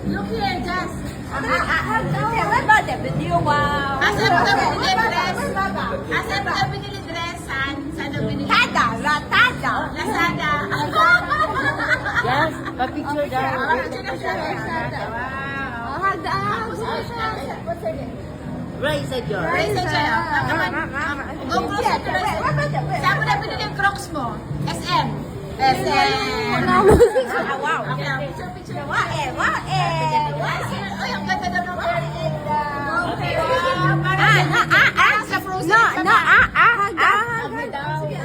Look here, just. What about the video? Wow. Asan mo na binili dress? Asan mo na binili dress? Saan na binili? Tada. Lazada. Yes, pa-picture daw. What's her name? Raise a jar. Raise a chair. Go closer to Raise. Saan mo na binili yung Crocs mo? SM. SM. Wow. Okay, picture. Ay, ang ganda daw ng sa frozen. Hag mo daw. Sige,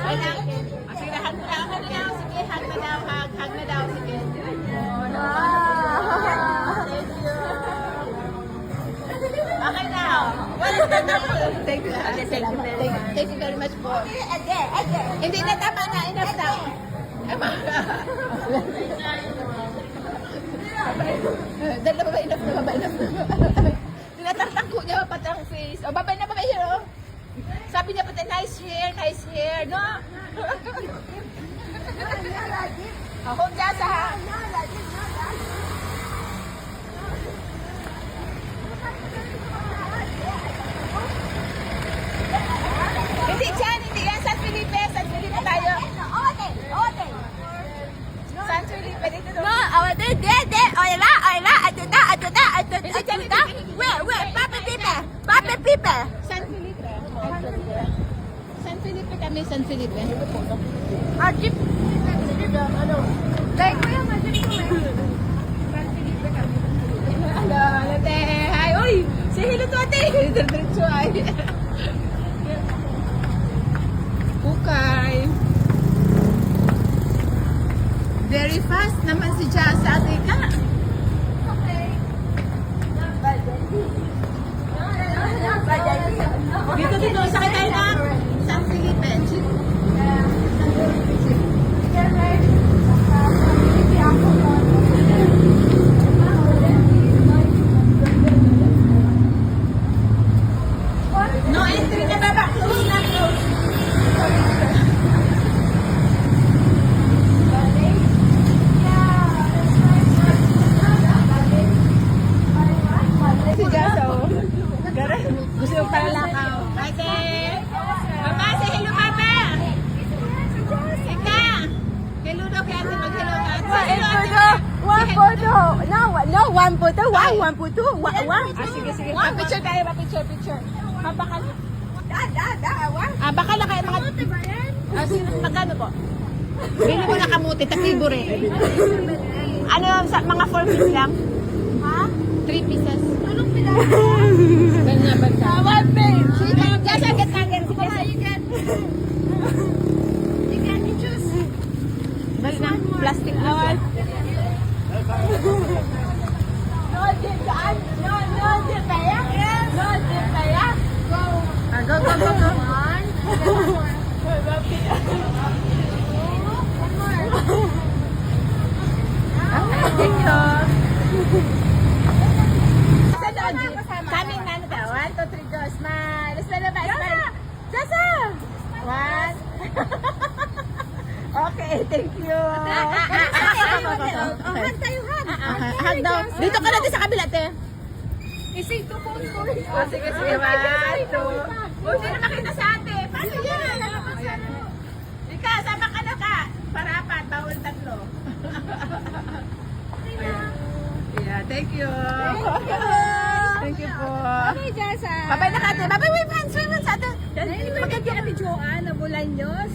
hag mo daw. Sige, hag mo daw. Hag mo daw. Sige. Okay now. Thank you. Thank you very much po. Hindi na, tama na. Enough na. Dala ba enough na? Tinatartang ko niya patang face. O, babay na ba kayo? Sabi niya pati, nice hair, no? Ako, Jasa, ha? Hindi dyan, hindi yan. San Felipe tayo. San Felipe, dito doon. San Felipe. San Felipe kami, San Felipe. Hello, ate. Hi, uy! Say hello to ate. Diretso ay. Ukay. Very fast naman si Jasa, ate ka. Dito, sakay tayo na San Felipe. No entry na baba. Close na, close. Si Jasa, oh. Gusto yung palalakaw. Ate! Papa, say hello, Papa! Ika! Hello daw kay ate, mag-hello ka. Say hello, ate. Sige. Picture tayo ba? Picture. Baka baka lang kayo mga... Sino, magkano po? Bili mo na kamuti, takibo rin. Ano, mga 4 pieces lang? Ha? 3 pieces. Ganyan ba siya? One page. Just a get again. You can choose. Dali na, plastic na siya. No, dip kaya? No, dip kaya? Go. Go. One. Thank you. Coming na daw. 1, 2, 3, go. Smile. Smile. Jasa! 1. Okay, thank you. Hug daw. Dito ka natin sa kabila, te. Isig to po. Sige. 1, 2. Hindi na makita sa ate. Paano yan? Ika, sama ka na ka. Para 4, bawal 3. Yeah, thank you. Thank you po. Okay, Jasa. Bye-bye na kate. Bye-bye, my friends. Ate. Maganda kami Joanne, Bolaños.